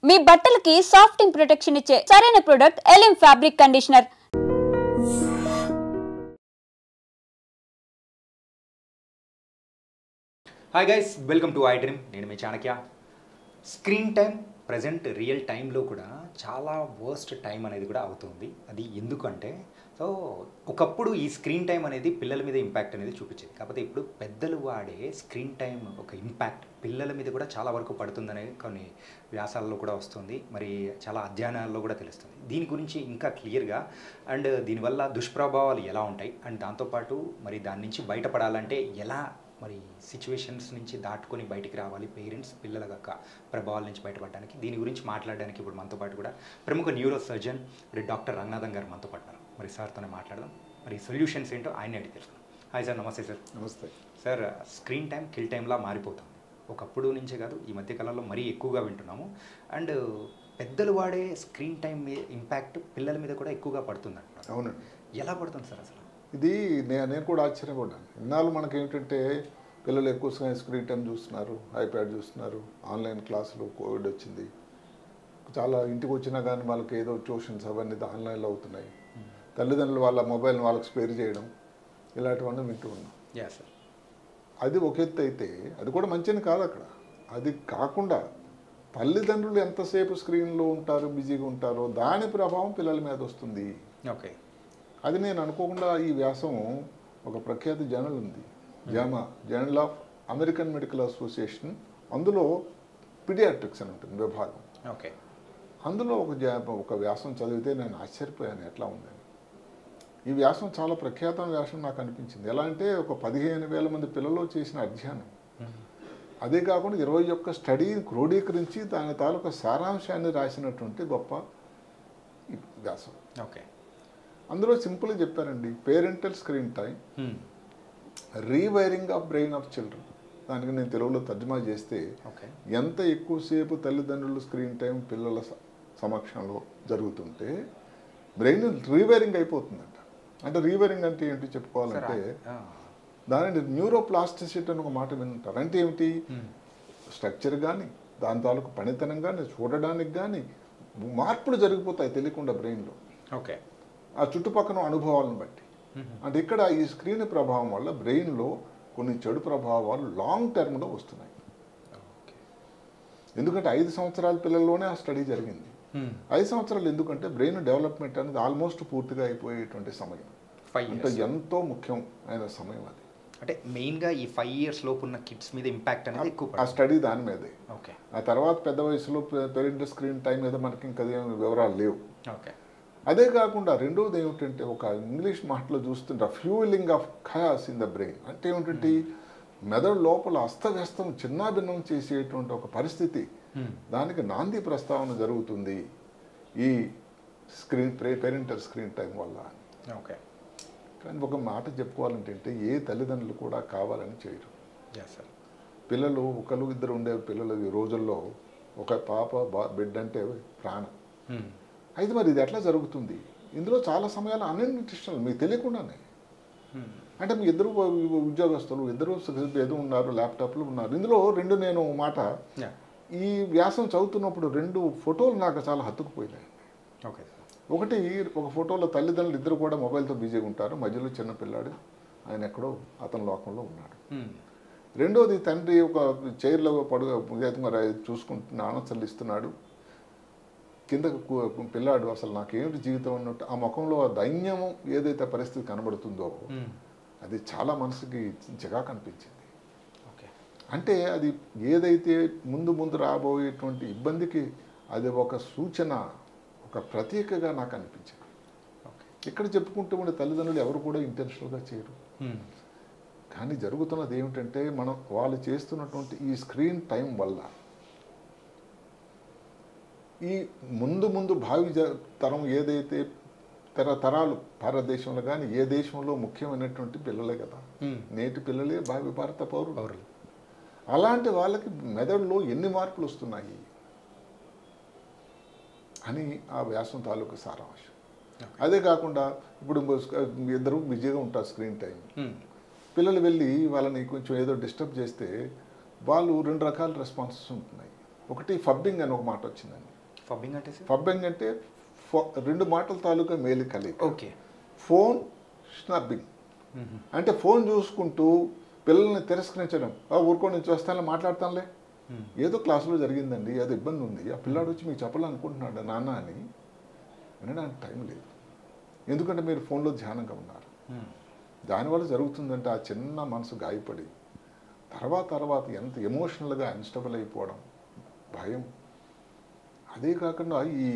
మీ బట్టలకి సాఫ్టింగ్ ప్రొటెక్షన్ ఇచ్చే సరైన ప్రొడక్ట్ ఎలిమ్ fabric conditioner. Hi guys, welcome to iDream. నేను మీ Chanakya. Screen time present real టైంలో కూడా చాలా వర్స్ట్ టైం అనేది కూడా అవుతుంది. అది ఎందుకంటే ఒకప్పుడు ఈ స్క్రీన్ టైం అనేది పిల్లల మీద ఇంపాక్ట్ అనేది చూపించేది. కాకపోతే ఇప్పుడు పెద్దలు వాడే స్క్రీన్ టైం ఒక ఇంపాక్ట్ పిల్లల మీద కూడా చాలా వరకు పడుతుందనే కొన్ని వ్యాసాల్లో కూడా వస్తుంది. మరి చాలా అధ్యయనాల్లో కూడా తెలుస్తుంది. దీని గురించి ఇంకా క్లియర్గా అండ్ దీనివల్ల దుష్ప్రభావాలు ఎలా ఉంటాయి అండ్ దాంతోపాటు మరి దాని నుంచి బయటపడాలంటే ఎలా మరి సిచ్యువేషన్స్ నుంచి దాటుకొని బయటికి రావాలి పేరెంట్స్ పిల్లల యొక్క ప్రభావాల నుంచి బయటపడడానికి, దీని గురించి మాట్లాడడానికి ఇప్పుడు మనతో పాటు కూడా ప్రముఖ న్యూరో సర్జన్ మరి డాక్టర్ రంగనాథన్ గారు మనతో పాటు. మరి సార్తోనే మాట్లాడదాం, మరి సొల్యూషన్స్ ఏంటో ఆయన అడిగి తెలుసుకుందాం. Hi sir. నమస్తే సార్. నమస్తే సార్. స్క్రీన్ టైం కిల్ టైంలా మారిపోతుంది. ఒకప్పుడు నుంచే కాదు, ఈ మధ్యకాలంలో మరీ ఎక్కువగా వింటున్నాము. అండ్ పెద్దలు వాడే స్క్రీన్ టైం ఇంపాక్ట్ పిల్లల మీద కూడా ఎక్కువగా పడుతుంది అంటారు. అవునండి. ఎలా పడుతుంది సార్ అసలు? ఇది నేను కూడా ఆశ్చర్యపడ్డాను. ఇన్నాళ్ళు మనకి ఏంటంటే పిల్లలు ఎక్కువ స్క్రీన్ టైం చూస్తున్నారు, ఐప్యాడ్ చూస్తున్నారు, ఆన్లైన్ క్లాసులు, కోవిడ్ వచ్చింది, చాలా ఇంటికి వచ్చినా కానీ వాళ్ళకి ఏదో ట్యూషన్స్ అవన్నీ ఆన్లైన్లో అవుతున్నాయి. తల్లిదండ్రులు వాళ్ళ మొబైల్ని వాళ్ళకి స్పేర్ చేయడం ఇలాంటివన్నీ వింటూ ఉన్నాం. సార్, అది ఒక ఎత్తు అయితే అది కూడా మంచిది కాదు. అక్కడ అది కాకుండా తల్లిదండ్రులు ఎంతసేపు స్క్రీన్లో ఉంటారు, బిజీగా ఉంటారో దాని ప్రభావం పిల్లల మీద వస్తుంది. ఓకే. అది నేను అనుకోకుండా ఈ వ్యాసం ఒక ప్రఖ్యాత జర్నల్ ఉంది, JAMA, journal of American medical association. అందులో పీడియాట్రిక్స్ అని ఉంటుంది విభాగం. ఓకే. అందులో ఒక వ్యాసం చదివితే నేను ఆశ్చర్యపోయాను ఎట్లా ఉందని. ఈ వ్యాసం చాలా ప్రఖ్యాత వ్యాసం నాకు అనిపించింది. ఎలా అంటే ఒక 15,000 మంది పిల్లలు చేసిన అధ్యయనం. అదే కాకుండా 21 స్టడీని క్రోడీకరించి దాని తాలూకా సారాంశాన్ని రాసినటువంటి గొప్ప ఈ వ్యాసం. ఓకే. అందులో సింపుల్గా చెప్పారండి, parental screen time rewiring of brain of children. దానికి నేను తెలుగులో తర్జుమా చేస్తే ఎంత ఎక్కువసేపు తల్లిదండ్రులు స్క్రీన్ టైం పిల్లల సమక్షంలో జరుగుతుంటే బ్రెయిన్ రీవైరింగ్ అయిపోతుందంట. అంటే రీవైరింగ్ అంటే ఏంటి చెప్పుకోవాలంటే దానిని న్యూరోప్లాస్టిసిటీ అని ఒక మాట వింటారు. అంటే ఏమిటి, స్ట్రక్చర్ కానీ దాని తాలూకు పనితనం కానీ చూడడానికి కానీ మార్పులు జరిగిపోతాయి తెలియకుండా బ్రెయిన్లో. ఓకే. ఆ చుట్టుపక్కల అనుభవాలను బట్టి. అంటే ఇక్కడ ఈ స్క్రీన్ ప్రభావం వల్ల బ్రెయిన్లో కొన్ని చెడు ప్రభావాలు లాంగ్ టర్మ్లో వస్తున్నాయి. ఎందుకంటే 5 సంవత్సరాల పిల్లల్లోనే ఆ స్టడీ జరిగింది. 5 సంవత్సరాలు ఎందుకంటే బ్రెయిన్ డెవలప్మెంట్ అనేది ఆల్మోస్ట్ పూర్తిగా అయిపోయేటువంటి సమయం. అంటే ఎంతో ముఖ్యం అయిన సమయం అది. అంటే మెయిన్గా ఈ 5 years లోపు ఉన్న కిడ్స్ మీద ఇంపాక్ట్ అనేది ఎక్కువ. ఆ స్టడీ దాని మీదే. ఓకే. ఆ తర్వాత పెద్ద వయసులో పేరెంటల్ స్క్రీన్ టైం మీద మనకి ఇంకా వివరాలు లేవు. ఓకే. అదే కాకుండా రెండోది ఏమిటంటే ఒక ఇంగ్లీష్ మాటలో చూస్తుంటే fuelling of chaos in the brain. అంటే ఏమిటంటే మెదడు లోపల అస్తవ్యస్తం చిన్నాభిన్నం చేసేటువంటి ఒక పరిస్థితి, దానికి నాంది ప్రస్తావన జరుగుతుంది ఈ పేరెంటల్ స్క్రీన్ టైం వల్ల. ఓకే. కానీ ఒక మాట చెప్పుకోవాలంటే ఏ తల్లిదండ్రులు కూడా కావాలని చేయరు. పిల్లలు ఒకరు ఇద్దరు ఉండే పిల్లలు ఈ రోజుల్లో ఒక పాప బిడ్డ అంటే ప్రాణం. అయితే మరి ఇది ఎట్లా జరుగుతుంది? ఇందులో చాలా సమయాలు అన్ఇన్టెన్షనల్, మీకు తెలియకుండానే. అంటే మీ ఇద్దరు ఉద్యోగస్తులు, ఇద్దరు ఏదో ఉన్నారు, ల్యాప్టాప్లు ఉన్నారు. ఇందులో నేను మాట ఈ వ్యాసం చదువుతున్నప్పుడు 2 ఫోటోలు నాకు చాలా హత్తుకుపోయినాయి. ఓకే. ఒకటి, ఒక ఫోటోలో తల్లిదండ్రులు ఇద్దరు కూడా మొబైల్తో బిజీగా ఉంటారు, మధ్యలో చిన్న పిల్లాడు ఆయన ఎక్కడో అతని లోకంలో ఉన్నాడు. రెండోది తండ్రి ఒక చైర్లో చూసుకుంటున్న ఆనందలు ఇస్తున్నాడు, కింద పిల్లాడు అసలు నాకేమిటి జీవితం అన్నట్టు ఆ ముఖంలో ఆ దైన్యము ఏదైతే పరిస్థితి కనబడుతుందో అది చాలా మనసుకి చికాకు అనిపించింది. అంటే అది ఏదైతే ముందు రాబోయేటువంటి ఇబ్బందికి అది ఒక సూచన, ఒక ప్రతీకగా నాకు అనిపించింది. ఇక్కడ చెప్పుకుంటూ ఉండే తల్లిదండ్రులు ఎవరు కూడా ఇంటెన్షనల్గా చేయరు. కానీ జరుగుతున్నది ఏమిటంటే వాళ్ళు చేస్తున్నటువంటి ఈ స్క్రీన్ టైం వల్ల ఈ ముందు భావి తరం ఏదైతే తరాలు భారతదేశంలో కానీ ఏ దేశంలో ముఖ్యమైనటువంటి పిల్లలే కదా, నేటి పిల్లలే భావి భారత పౌరులు. అలాంటి వాళ్ళకి మెదడులో ఎన్ని మార్పులు వస్తున్నాయి అని ఆ వ్యాసం తాలూకు సారాంశం. అదే కాకుండా ఇప్పుడు ఇద్దరు బిజీగా ఉంటారు స్క్రీన్ టైం. పిల్లలు వెళ్ళి వాళ్ళని కొంచెం ఏదో డిస్టర్బ్ చేస్తే వాళ్ళు 2 రకాల రెస్పాన్సెస్ ఉంటున్నాయి. ఒకటి ఫబ్బింగ్ అని ఒక మాట వచ్చిందండి. ఫబ్బింగ్ అంటే ఫబ్బింగ్ అంటే రెండు మాటల తాలూకా మేలు కలిగి. ఓకే. ఫోన్ స్నబ్బింగ్ అంటే ఫోన్ చూసుకుంటూ పిల్లల్ని తిరస్కరించడం. ఊరుకోండి నుంచి వస్తానులే, మాట్లాడతానులే, ఏదో క్లాసులో జరిగిందండి, ఏదో ఇబ్బంది ఉంది, ఆ పిల్లాడు వచ్చి మీకు చెప్పాలనుకుంటున్నాడు నాన్న అని వినడానికి టైం లేదు. ఎందుకంటే మీరు ఫోన్లో ధ్యానంగా ఉన్నారు. దానివల్ల జరుగుతుందంటే ఆ చిన్న మనసు గాయపడి తర్వాత ఎంత ఎమోషనల్గా అన్స్టబుల్ అయిపోవడం, భయం. అదే కాకుండా ఈ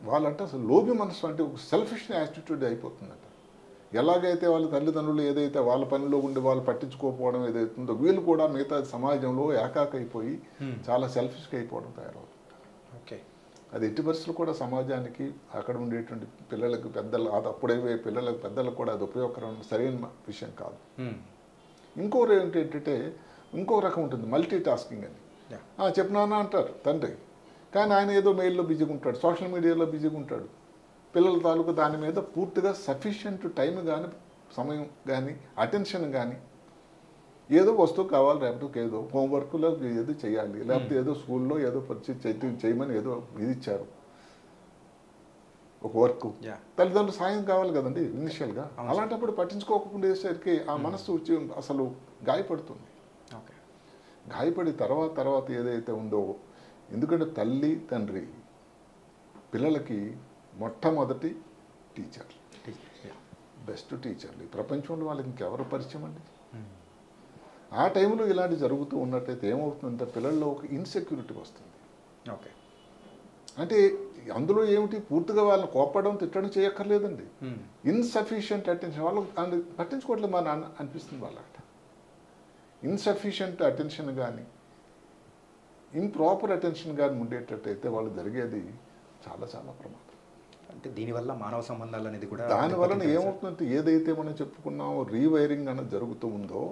వాళ్ళంటే అసలు లోభి మనసు అంటే ఒక సెల్ఫిష్ యాటిట్యూడ్ అయిపోతుందంట. ఎలాగైతే వాళ్ళ తల్లిదండ్రులు ఏదైతే వాళ్ళ పనిలో ఉండి వాళ్ళు పట్టించుకోకపోవడం ఏదైతుందో వీళ్ళు కూడా మిగతా సమాజంలో ఏకాకైపోయి చాలా సెల్ఫిష్గా అయిపోవడం తయారవుతుంది. ఓకే. అది ఎట్టి పరిస్థితులు కూడా సమాజానికి అక్కడ ఉండేటువంటి పిల్లలకు పెద్దలు అది అప్పుడే పిల్లలకు పెద్దలకు కూడా అది ఉపయోగకరమైన సరైన విషయం కాదు. ఇంకోరు ఏంటంటే ఇంకో రకం ఉంటుంది మల్టీ టాస్కింగ్ అని. చెప్పినానా అంటారు తండ్రి, కానీ ఆయన ఏదో మెయిల్లో బిజీగా ఉంటాడు, సోషల్ మీడియాలో బిజీగా ఉంటాడు. పిల్లల తాలూకు దాని మీద పూర్తిగా సఫిషియంట్ టైం కానీ సమయం కానీ అటెన్షన్ కానీ, ఏదో వస్తువు కావాలి, రేపటికి ఏదో హోంవర్క్లో ఏదో చేయాలి, లేకపోతే ఏదో స్కూల్లో ఏదో చేయమని ఏదో ఇది ఇచ్చారు ఒక వర్క్, తల్లిదండ్రులు సాయం కావాలి కదండి ఇనిషియల్గా. అలాంటప్పుడు పట్టించుకోకపోయేసరికి ఆ మనసు అసలు గాయపడుతుంది. గాయపడి తర్వాత ఏదైతే ఉందో, ఎందుకంటే తల్లి తండ్రి పిల్లలకి మొట్టమొదటి టీచర్లు, బెస్ట్ టీచర్లు. ఈ ప్రపంచంలో వాళ్ళకి ఇంకెవరు పరిచయం అండి? ఆ టైంలో ఇలాంటి జరుగుతూ ఉన్నట్టయితే ఏమవుతుందంటే పిల్లల్లో ఒక ఇన్సెక్యూరిటీ వస్తుంది. ఓకే. అంటే అందులో ఏమిటి, పూర్తిగా వాళ్ళని కోపడడం తిట్టడం చేయక్కర్లేదండి. ఇన్సఫిషియంట్ అటెన్షన్, వాళ్ళు పట్టించుకోవట్లేదు మన అనిపిస్తుంది వాళ్ళకి. ఇన్సఫిషియంట్ అటెన్షన్ కానీ ఇంప్రాపర్ అటెన్షన్ కానీ ఉండేటట్టయితే వాళ్ళు జరిగేది చాలా ప్రమాదం. అంటే దీనివల్ల మానవ సంబంధాలు అనేది కూడా, దానివలన ఏమవుతుందంటే ఏదైతే మనం చెప్పుకున్నామో రీవైరింగ్ అనేది జరుగుతూ ఉందో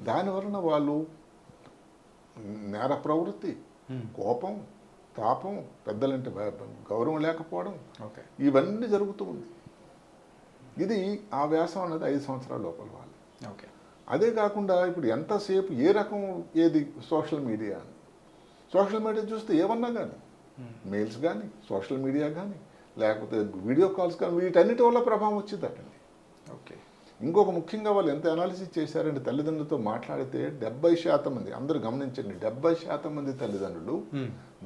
దానివలన వాళ్ళు నేర ప్రవృత్తి, కోపం, తాపం, పెద్దలంటే గౌరవం లేకపోవడం, ఇవన్నీ జరుగుతూ ఉంది. ఇది ఆ వ్యాసం అనేది 5 సంవత్సరాల లోపల వాళ్ళు. ఓకే. అదే కాకుండా ఇప్పుడు ఎంతసేపు ఏ రకం ఏది సోషల్ మీడియా చూస్తే ఏమన్నా కానీ మెయిల్స్ కానీ సోషల్ మీడియా కానీ లేకపోతే వీడియో కాల్స్ కానీ వీటన్నిటి వల్ల ప్రభావం వచ్చిందటండి. ఓకే. ఇంకొక ముఖ్యంగా వాళ్ళు ఎంత అనాలిసిస్ చేశారంటే తల్లిదండ్రులతో మాట్లాడితే 70% మంది, అందరూ గమనించండి, 70% మంది తల్లిదండ్రులు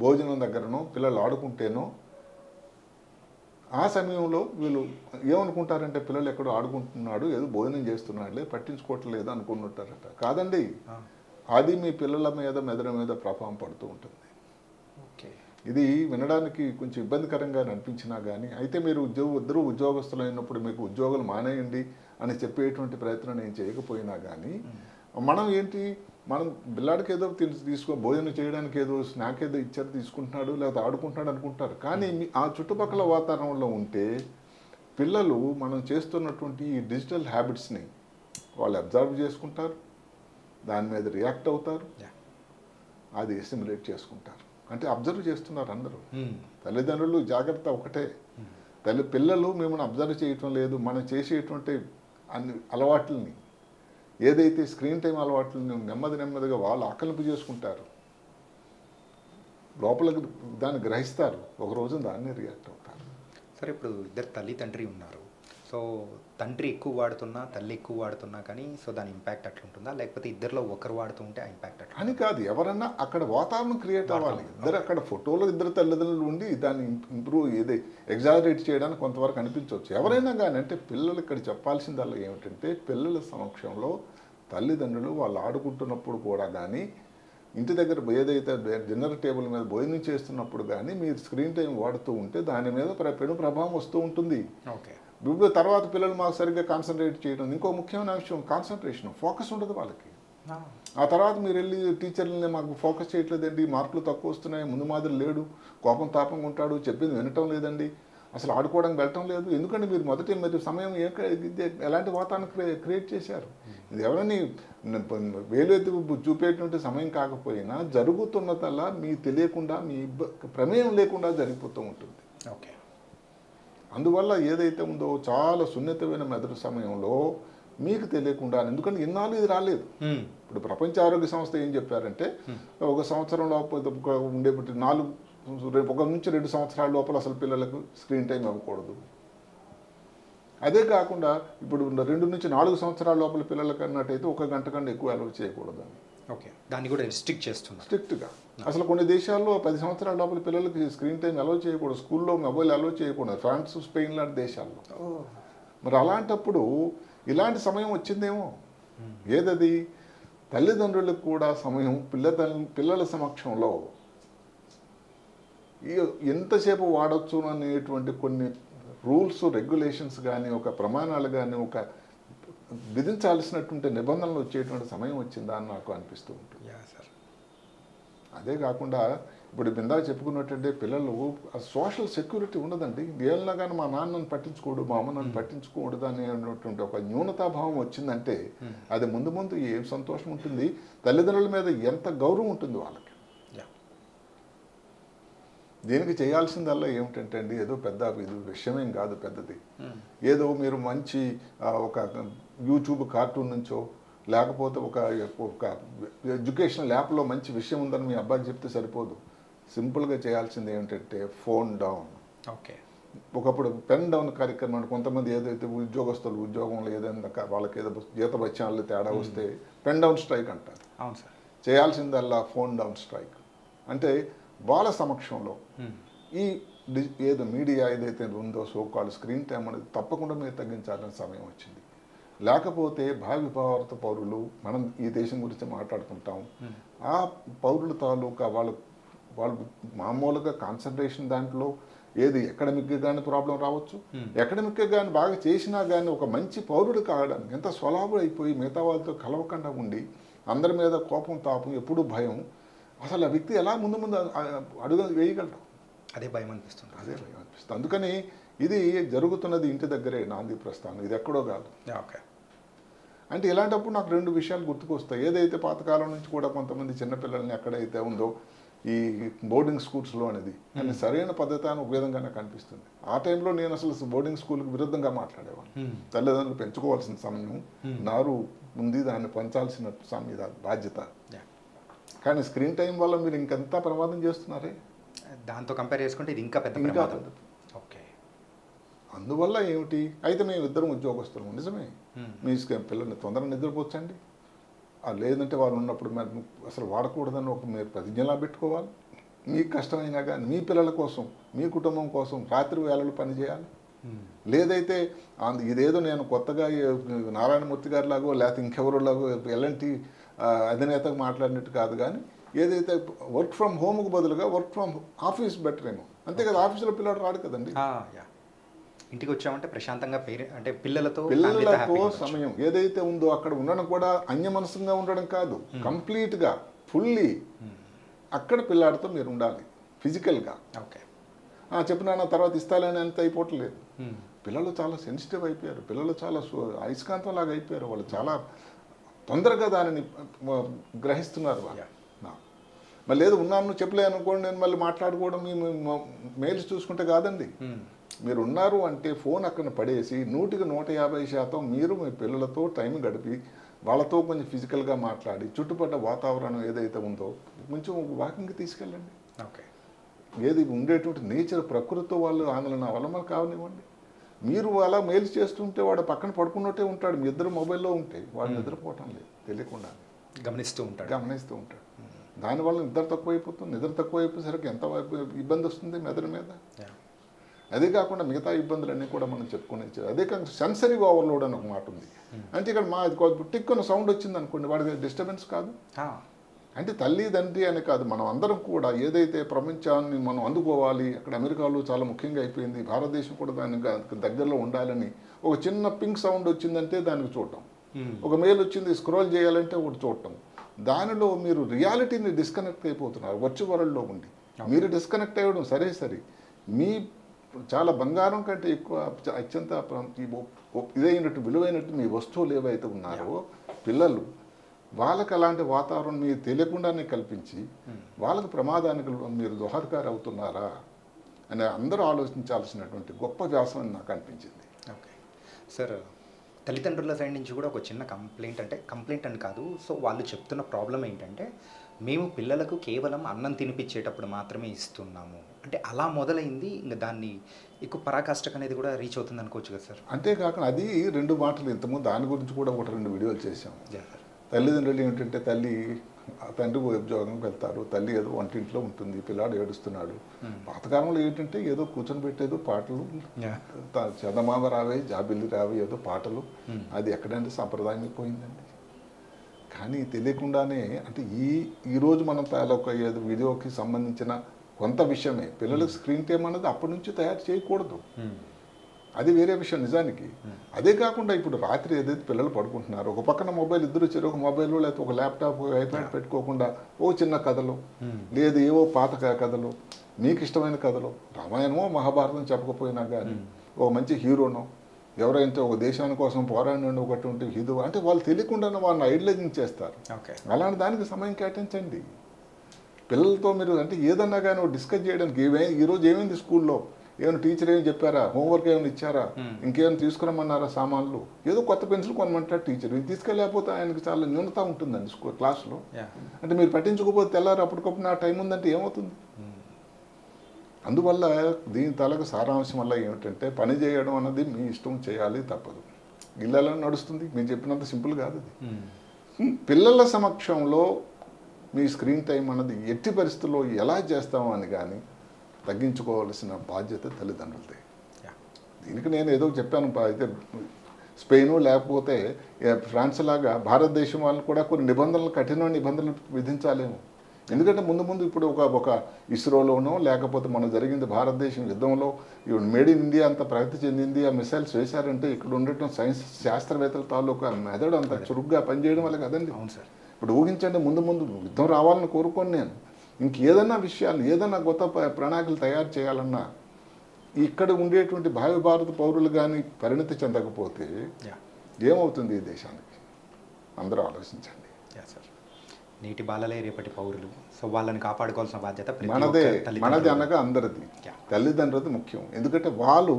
భోజనం దగ్గరనో పిల్లలు ఆడుకుంటేనో ఆ సమయంలో వీళ్ళు ఏమనుకుంటారంటే పిల్లలు ఎక్కడో ఆడుకుంటున్నాడు, ఏదో భోజనం చేస్తున్నాడులే, పట్టించుకోవట్లేదు అనుకుంటుంటారట. కాదండి, అది మీ పిల్లల మీద మెదడు మీద ప్రభావం పడుతూ ఉంటుంది. ఇది వినడానికి కొంచెం ఇబ్బందికరంగా అనిపించినా కానీ, అయితే మీరు ఇద్దరు ఉద్యోగస్తులు అయినప్పుడు మీకు ఉద్యోగాలు మానేయండి అని చెప్పేటువంటి ప్రయత్నం నేను చేయకపోయినా కానీ, మనం పిల్లాడికి ఏదో భోజనం చేయడానికి ఏదో స్నాక్ ఏదో ఇచ్చారు తీసుకుంటున్నాడు లేకపోతే ఆడుకుంటున్నాడు అనుకుంటారు. కానీ ఆ చుట్టుపక్కల వాతావరణంలో ఉంటే పిల్లలు మనం చేస్తున్నటువంటి ఈ డిజిటల్ హ్యాబిట్స్ని వాళ్ళు అబ్జర్వ్ చేసుకుంటారు, దాని మీద రియాక్ట్ అవుతారు, అది ఎసిమ్యులేట్ చేసుకుంటారు. అంటే అబ్జర్వ్ చేస్తున్నారు అందరూ. తల్లిదండ్రులు జాగ్రత్త ఒకటే, పిల్లలు మిమ్మల్ని అబ్జర్వ్ చేయటం లేదు, మనం చేసేటువంటి అన్ని అలవాట్లని ఏదైతే స్క్రీన్ టైం అలవాట్లని నెమ్మదిగా వాళ్ళు ఆకలింపు చేసుకుంటారు, లోపలికి దాన్ని గ్రహిస్తారు, ఒక రోజు దాన్ని రియాక్ట్ అవుతారు. సరే, ఇప్పుడు ఇద్దరు తల్లి తండ్రి ఉన్నారు. సో తండ్రి ఎక్కువ వాడుతున్నా తల్లి ఎక్కువ వాడుతున్నా కానీ సో దాని ఇంపాక్ట్ అట్లుంటుందా, లేకపోతే ఇద్దరిలో ఒకరు వాడుతూ ఉంటే ఆ ఇంపాక్ట్ అట్లా అని కాదు, ఎవరన్నా అక్కడ వాతావరణం క్రియేట్ అవ్వాలి. ఇద్దరు అక్కడ ఫోటోలో ఇద్దరు తల్లిదండ్రులు ఉండి దాన్ని ఇంప్రూవ్ ఎగ్జాజరేట్ చేయడానికి కొంతవరకు అనిపించవచ్చు. ఎవరైనా కానీ అంటే పిల్లలు ఇక్కడ చెప్పాల్సిందల్లా ఏమిటంటే పిల్లల సమక్షంలో తల్లిదండ్రులు వాళ్ళు ఆడుకుంటున్నప్పుడు కూడా కానీ, ఇంటి దగ్గర ఏదైతే డిన్నర్ టేబుల్ మీద భోజనం చేస్తున్నప్పుడు కానీ మీరు స్క్రీన్ టైం వాడుతూ ఉంటే దాని మీద ప్రభావం వస్తూ ఉంటుంది. ఓకే. ఇప్పుడు తర్వాత పిల్లలు మాకు సరిగ్గా కాన్సన్ట్రేట్ చేయడం, ఇంకో ముఖ్యమైన విషయం కాన్సన్ట్రేషన్, ఫోకస్ ఉండదు వాళ్ళకి. ఆ తర్వాత మీరు వెళ్ళి టీచర్లని మాకు ఫోకస్ చేయట్లేదండి, మార్కులు తక్కువ వస్తున్నాయి, ముందు మాదిరి లేడు, కోపం తాపంగా ఉంటాడు, చెప్పింది వినటం లేదండి, అసలు ఆడుకోవడానికి వెళ్ళటం లేదు. ఎందుకంటే మీరు మొదటి సమయం ఎలాంటి వాతావరణం క్రియేట్ చేశారు. ఇది ఎవరని వేలెత్తి చూపేటువంటి సమయం కాకపోయినా జరుగుతున్నదల్లా మీకు తెలియకుండా మీ ప్రమేయం లేకుండా జరిగిపోతూ ఉంటుంది. ఓకే. అందువల్ల ఏదైతే ఉందో చాలా సున్నితమైన మెదడు సమయంలో మీకు తెలియకుండా, ఎందుకంటే ఇన్నాళ్ళు ఇది రాలేదు. ఇప్పుడు ప్రపంచ ఆరోగ్య సంస్థ ఏం చెప్పారంటే ఒక సంవత్సరం లోపల ఉండేబట్టి 1 నుంచి 2 సంవత్సరాల లోపల అసలు పిల్లలకు స్క్రీన్ టైం ఇవ్వకూడదు. అదే కాకుండా ఇప్పుడు 2 నుంచి 4 సంవత్సరాల లోపల పిల్లలకి అన్నట్టయితే 1 గంట కన్నా ఎక్కువ అలౌ చేయకూడదు అని. ఓకే, దాన్ని కూడా స్ట్రిక్ట్ చేస్తున్నారు స్ట్రిక్ట్గా. అసలు కొన్ని దేశాల్లో 10 సంవత్సరాల లోపల పిల్లలకి స్క్రీన్ టైం అలౌ చేయకూడదు, స్కూల్లో మొబైల్ అలౌ చేయకూడదు, ఫ్రాన్స్, స్పెయిన్ లాంటి దేశాల్లో. మరి అలాంటప్పుడు ఇలాంటి సమయం వచ్చిందేమో. ఏదది? తల్లిదండ్రులకు కూడా సమయం పిల్లల సమక్షంలో ఎంతసేపు వాడచ్చు అనేటువంటి కొన్ని రూల్స్, రెగ్యులేషన్స్ కానీ, ఒక ప్రమాణాలు కానీ, ఒక విధించాల్సినటువంటి నిబంధనలు వచ్చేటువంటి సమయం వచ్చిందా అని నాకు అనిపిస్తూ ఉంటుంది. అదే కాకుండా ఇప్పుడు ఇందాక చెప్పుకున్నట్టుంటే పిల్లలు సోషల్ సెక్యూరిటీ ఉండదండి. ఏళ్ళన్నా కానీ మా నాన్నను పట్టించుకోడు, మా అమ్మ నన్ను పట్టించుకోకూడదు అనేటువంటి ఒక న్యూనతాభావం వచ్చిందంటే అది ముందు ముందు ఏం సంతోషం ఉంటుంది, తల్లిదండ్రుల మీద ఎంత గౌరవం ఉంటుంది వాళ్ళకి. దీనికి చేయాల్సిందల్లా ఏమిటంటే అండి, ఏదో పెద్ద ఇది విషయమేం కాదు పెద్దది. ఏదో మీరు మంచి ఒక యూట్యూబ్ కార్టూన్ నుంచో లేకపోతే ఒక ఎడ్యుకేషనల్ యాప్లో మంచి విషయం ఉందని మీ అబ్బాయికి చెప్తే సరిపోదు. సింపుల్గా చేయాల్సింది ఏమిటంటే ఫోన్ డౌన్. ఓకే, ఒకప్పుడు పెన్ డౌన్ కార్యక్రమం. కొంతమంది ఏదైతే ఉద్యోగస్తులు ఉద్యోగంలో ఏదైనా వాళ్ళకి ఏదో జీతభత్యాలు తేడా వస్తే పెన్ డౌన్ స్ట్రైక్ అంటారు. అవును సార్. చేయాల్సిందల్లా ఫోన్ డౌన్ స్ట్రైక్. అంటే వాళ్ళ సమక్షంలో ఈ ఏదో మీడియా ఏదైతే ఉందో సోకాల్ స్క్రీన్ టైం అనేది తప్పకుండా మీరు తగ్గించాలని సమయం వచ్చింది. లేకపోతే భావి భారత పౌరులు, మనం ఈ దేశం గురించి మాట్లాడుకుంటాం, ఆ పౌరుల తాలూకా వాళ్ళు మామూలుగా కాన్సన్ట్రేషన్ దాంట్లో ఏది ఎకడమిక్గా కానీ ప్రాబ్లం రావచ్చు, ఎకడమిక్గా కానీ బాగా చేసినా కానీ ఒక మంచి పౌరుడు కావడానికి ఎంత స్వలాభం అయిపోయి మిగతా వాళ్ళతో కలవకుండా ఉండి అందరి మీద కోపం, తాపం, ఎప్పుడూ భయం, అసలు ఆ వ్యక్తి ఎలా ముందు అడుగు వేయగలరు? అదే భయం అనిపిస్తుంది. అందుకని ఇది జరుగుతున్నది ఇంటి దగ్గరే నాంది ప్రస్థానం, ఇది ఎక్కడో కాదు. ఓకే, అంటే ఇలాంటప్పుడు నాకు 2 విషయాలు గుర్తుకొస్తాయి. ఏదైతే పాతకాలం నుంచి కూడా కొంతమంది చిన్నపిల్లల్ని ఎక్కడైతే ఉందో ఈ బోర్డింగ్ స్కూల్స్లో అనేది అని సరైన పద్ధతి అని ఒక విధంగా నాకు అనిపిస్తుంది. ఆ టైంలో నేను అసలు బోర్డింగ్ స్కూల్కి విరుద్ధంగా మాట్లాడేవాడిని. తల్లిదండ్రులు పెంచుకోవాల్సిన సమయం, నారు ఉంది, దాన్ని పెంచాల్సిన బాధ్యత. కానీ స్క్రీన్ టైం వల్ల మీరు ఇంకెంత ప్రమాదం చేస్తున్నారే, దాంతో కంపేర్ చేసుకుంటే ఇది ఇంకా పెద్ద ప్రమాదం. ఓకే, అందువల్ల ఏమిటి? అయితే మేము ఇద్దరం ఉద్యోగస్తులు, నిజమే, మీ పిల్లల్ని తొందరగా నిద్రపోవచ్చండి, లేదంటే వాళ్ళు ఉన్నప్పుడు మరి అసలు వాడకూడదని ఒక మీరు ప్రతిజ్ఞలా పెట్టుకోవాలి. మీకు కష్టమైనా కానీ మీ పిల్లల కోసం, మీ కుటుంబం కోసం రాత్రి వేళలు పనిచేయాలి. లేదైతే ఇదేదో నేను కొత్తగా నారాయణమూర్తి గారి లాగో లేకపోతే ఇంకెవరిలాగో ఎలాంటి అధినేతకు మాట్లాడినట్టు కాదు, కానీ ఏదైతే వర్క్ ఫ్రమ్ హోమ్కు బదులుగా వర్క్ ఫ్రమ్ ఆఫీస్ బెటర్ ఏమో. అంతే కదా, ఆఫీసులో పిల్లలు రాడు కదండి. ఇంటికి వచ్చామంటే ప్రశాంతంగా అంటే పిల్లలతో సమయం ఏదైతే ఉందో అక్కడ ఉండడం కూడా అన్యమనస్సుగా ఉండడం కాదు, కంప్లీట్గా ఫుల్లీ అక్కడ పిల్లాడితో మీరు ఉండాలి ఫిజికల్గా. ఓకే, చెప్పినా తర్వాత ఇస్తాలని అంత అయిపోవట్లేదు. పిల్లలు చాలా సెన్సిటివ్ అయిపోయారు, పిల్లలు చాలా అయస్కాంతం లాగా అయిపోయారు, వాళ్ళు చాలా తొందరగా దానిని గ్రహిస్తున్నారు. మళ్ళీ ఏదో ఉన్నాను చెప్పలేను అనుకోండి, నేను మళ్ళీ మాట్లాడుకోవడం మీ మెయిల్స్ చూసుకుంటే కాదండి. మీరు ఉన్నారు అంటే ఫోన్ అక్కడ పడేసి 100కి 150% మీరు మీ పిల్లలతో టైం గడిపి వాళ్ళతో కొంచెం ఫిజికల్గా మాట్లాడి చుట్టుపక్కల వాతావరణం ఏదైతే ఉందో కొంచెం వాకింగ్కి తీసుకెళ్ళండి. ఓకే, ఏది ఉండేటువంటి నేచర్ ప్రకృతితో వాళ్ళు ఆందోళన అవలంబన కావనివ్వండి. మీరు అలా మెయిల్స్ చేస్తుంటే వాడు పక్కన పడుకున్నట్టే ఉంటాడు, మీ ఇద్దరు మొబైల్లో ఉంటే వాడు నిద్రపోవటం లేదు, తెలియకుండా గమనిస్తూ ఉంటాడు. దానివల్ల నిద్ర తక్కువైపోతుంది. నిద్ర తక్కువైపోయేసరికి ఎంత ఇబ్బంది వస్తుంది మెదడు మీద. అదే కాకుండా మిగతా ఇబ్బందులన్నీ కూడా మనం చెప్పుకునే. అదే కాకుండా సెన్సరీ ఓవర్లోడ్ అని ఒక మాట ఉంది. అంటే ఇక్కడ మా టిక్కున్న సౌండ్ వచ్చింది అనుకోండి, వాడికి డిస్టర్బెన్స్ కాదు. అంటే తల్లి తండ్రి అని కాదు, మనం అందరం కూడా ఏదైతే ప్రపంచాన్ని మనం అందుకోవాలి, అక్కడ అమెరికాలో చాలా ముఖ్యంగా అయిపోయింది, భారతదేశం కూడా దానికి దగ్గరలో ఉండాలని ఒక చిన్న పింక్ సౌండ్ వచ్చిందంటే దానికి చూడటం, ఒక మెయిల్ వచ్చింది స్క్రోల్ చేయాలంటే ఒకటి చూడటం, దానిలో మీరు రియాలిటీని డిస్కనెక్ట్ అయిపోతున్నారు. వర్చువల్ వరల్డ్లో ఉండి మీరు డిస్కనెక్ట్ అవ్వడం సరే, మీ చాలా బంగారం కంటే ఎక్కువ అత్యంత ఇదైనట్టు విలువైనట్టు మీ వస్తువులు ఏవైతే ఉన్నారో పిల్లలు, వాళ్ళకి అలాంటి వాతావరణం మీరు తెలియకుండానే కల్పించి వాళ్ళకు ప్రమాదానికి మీరు దోహదకారి అవుతున్నారా అని అందరూ ఆలోచించాల్సినటువంటి గొప్ప వ్యాసం అని నాకు అనిపించింది. ఓకే సార్, తల్లిదండ్రుల సైడ్ నుంచి కూడా ఒక చిన్న కంప్లైంట్ అని కాదు. సో వాళ్ళు చెప్తున్న ప్రాబ్లం ఏంటంటే మేము పిల్లలకు కేవలం అన్నం తినిపించేటప్పుడు మాత్రమే ఇస్తున్నాము అంటే అలా మొదలైంది. ఇంకా దాన్ని ఎక్కువ పరాకాష్ఠకు అనేది కూడా రీచ్ అవుతుంది అనుకోవచ్చు కదా సార్. అంతేకాకుండా అది 2 మాటలు ఇంతకుముందు దాని గురించి కూడా 1-2 వీడియోలు చేశాం. తల్లిదండ్రులు ఏంటంటే తండ్రి ఉద్యోగంకి వెళ్తారు, తల్లి ఏదో వంటింట్లో ఉంటుంది, పిల్లాడు ఏడుస్తున్నాడు. పాతకాలంలో ఏంటంటే ఏదో కూర్చొని పెట్టేదో పాటలు, చందమామ రావే జాబిల్లి రావే ఏదో పాటలు, అది ఎక్కడంటే సంప్రదాయం అయిపోయిందండి. కానీ తెలియకుండానే అంటే ఈరోజు మనం ఒక ఏదో వీడియోకి సంబంధించిన కొంత విషయమే పిల్లలకు స్క్రీన్ టైం అన్నది అప్పటి నుంచి తయారు చేయకూడదు, అది వేరే విషయం నిజానికి. అదే కాకుండా ఇప్పుడు రాత్రి ఏదైతే పిల్లలు పడుకుంటున్నారో ఒక పక్కన మొబైల్, ఇద్దరు వచ్చారు ఒక మొబైల్ లేకపోతే ఒక ల్యాప్టాప్ ఐప్యాడ్ పెట్టుకోకుండా ఓ చిన్న కథలు లేదు ఏవో పాత కథలు, మీకు ఇష్టమైన కథలు, రామాయణమో మహాభారతం చెప్పకపోయినా కానీ ఒక మంచి హీరోనో ఎవరైతే ఒక దేశాని కోసం పోరాడిన ఒకటి హీరో అంటే వాళ్ళు తెలియకుండానే వాళ్ళని ఐడలైజింగ్ చేస్తారు. అలాంటి దానికి సమయం కేటాయించండి పిల్లలతో. మీరు అంటే ఏదన్నా కానీ డిస్కస్ చేయడానికి ఈరోజు ఏమైంది స్కూల్లో, ఏమైనా టీచర్ ఏమి చెప్పారా, హోంవర్క్ ఏమైనా ఇచ్చారా, ఇంకేమైనా తీసుకురమ్మన్నారా సామాన్లు, ఏదో కొత్త పెన్సిల్ కొనమంటారు టీచర్, ఇది తీసుకెళ్ళకపోతే ఆయనకి చాలా న్యూనత ఉంటుందండి క్లాసులో. అంటే మీరు పట్టించుకోకపోతే తెల్లారు అప్పటికప్పుడు నా టైం ఉందంటే ఏమవుతుంది? అందువల్ల దీని తలకు సారాంశం వల్ల ఏమిటంటే పని చేయడం అన్నది మీ ఇష్టం, చేయాలి తప్పదు. ఇళ్ళలో నడుస్తుంది, మీరు చెప్పినంత సింపుల్ కాదు అది. పిల్లల సమక్షంలో మీ స్క్రీన్ టైం అన్నది ఎట్టి పరిస్థితుల్లో ఎలా చేస్తామో అని కానీ తగ్గించుకోవాల్సిన బాధ్యత తల్లిదండ్రులదే. దీనికి నేను ఏదో చెప్పాను, అయితే స్పెయిన్ లేకపోతే ఫ్రాన్స్ లాగా భారతదేశం వాళ్ళు కూడా కొన్ని నిబంధనలు, కఠిన నిబంధనలు విధించాలేమో. ఎందుకంటే ముందు ఇప్పుడు ఒక ఇస్రోలోనో లేకపోతే మన జరిగింది భారతదేశం యుద్ధంలో మేడ్ ఇన్ ఇండియా అంత ప్రగతి చెందింది, ఆ మిసైల్స్ వేశారంటే ఇక్కడ ఉండటం సైన్స్ శాస్త్రవేత్తల తాలూకా మెదడు అంత చురుగ్గా పనిచేయడం వల్ల కదండి. అవును సార్. ఇప్పుడు ఊహించండి ముందు యుద్ధం రావాలని కోరుకోను నేను, ఇంకేదన్నా విషయాలు ఏదన్నా కొత్త ప్రణాళికలు తయారు చేయాలన్నా ఇక్కడ ఉండేటువంటి భావి భారత పౌరులు కానీ పరిణతి చెందకపోతే ఏమవుతుంది ఈ దేశానికి? అందరూ ఆలోచించండి. నేటి బాలలే రేపటి పౌరులు, సో వాళ్ళని కాపాడుకోవాల్సిన బాధ్యత మనది అనగా అందరిది. తల్లిదండ్రులది ముఖ్యం, ఎందుకంటే వాళ్ళు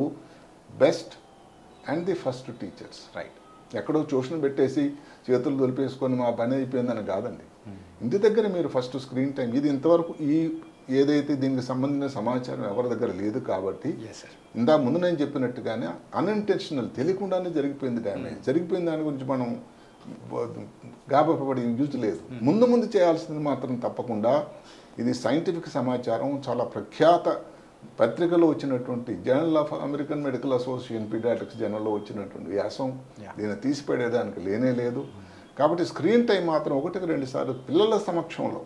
best and the first teachers. Right. ఎక్కడో ట్యూషన్ పెట్టేసి చేతులు దొలిపేసుకొని మా పని అయిపోయిందని కాదండి. ఇంటి దగ్గర మీరు ఫస్ట్ స్క్రీన్ టైం, ఇది ఇంతవరకు ఏదైతే దీనికి సంబంధించిన సమాచారం ఎవరి దగ్గర లేదు కాబట్టి ఇందా ముందు నేను చెప్పినట్టుగానే అన్ఇంటెన్షనల్ తెలియకుండానే జరిగిపోయింది డ్యామేజ్, జరిగిపోయిన దాని గురించి మనం గాబపడి యూజ్ లేదు. ముందు చేయాల్సింది మాత్రం తప్పకుండా ఇది సైంటిఫిక్ సమాచారం, చాలా ప్రఖ్యాత పత్రికలో వచ్చినటువంటి journal of American medical association paediatrics జర్నల్లో వచ్చినటువంటి వ్యాసం, దీన్ని తీసిపెట్టేదానికి లేనే లేదు. కాబట్టి స్క్రీన్ టైం మాత్రం 1-2 సార్లు పిల్లల సమక్షంలో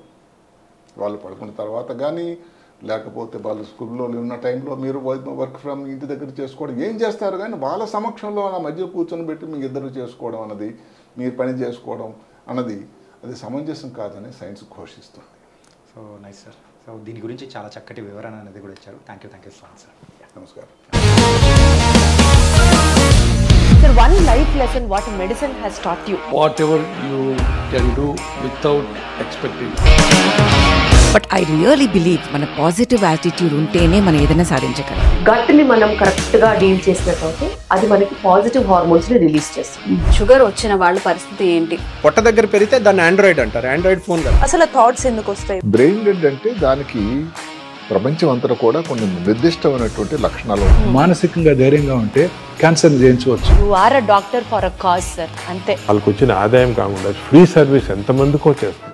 వాళ్ళు పడుకున్న తర్వాత కానీ లేకపోతే వాళ్ళు స్కూల్లో ఉన్న టైంలో మీరు వర్క్ ఫ్రమ్ ఇంటి దగ్గర చేసుకోవడం ఏం చేస్తారు, కానీ వాళ్ళ సమక్షంలో ఆ మధ్య కూర్చొని పెట్టి మీ ఇద్దరు చేసుకోవడం అన్నది, మీరు పని చేసుకోవడం అన్నది అది సమంజసం కాదని సైన్స్ ఘోషిస్తుంది. So nice sir. సో దీని గురించి చాలా చక్కటి వివరణ అనేది కూడా ఇచ్చారు. Thank you so much sir. నమస్కారం. Sir, one life lesson what medicine has taught you. Whatever you can do without expecting. But I really believe మన పాజిటివ్ యాటిట్యూడ్ ఉంటేనే మనం ఏదైనా సాధించగలం. గట్ ని మనం కరెక్ట్ గా డీల్ చేసినట్లయితే అది మనకి పాజిటివ్ హార్మోన్స్ ని రిలీజ్ చేస్తుంది. షుగర్ వచ్చిన వాళ్ళ పరిస్థితి ఏంటి? పొట్ట దగ్గర పెరిగితే దాన్ని ఆండ్రాయిడ్ అంటారు, ఆండ్రాయిడ్ ఫోన్ కదా. అసలు థాట్స్ ఎందుకు వస్తాయి? బ్రెయిన్ డెడ్ అంటే దానికి ప్రపంచం అంతా కూడా కొన్ని నిర్దిష్టమైనటువంటి లక్షణాలు. మానసికంగా ధైర్యంగా ఉంటే క్యాన్సర్ జయించవచ్చు. You are a doctor for a cause sir, అంతే. వాళ్ళకి వచ్చిన ఆదాయం కాకుండా ఫ్రీ సర్వీస్ ఎంతమందికో చేస్తారు.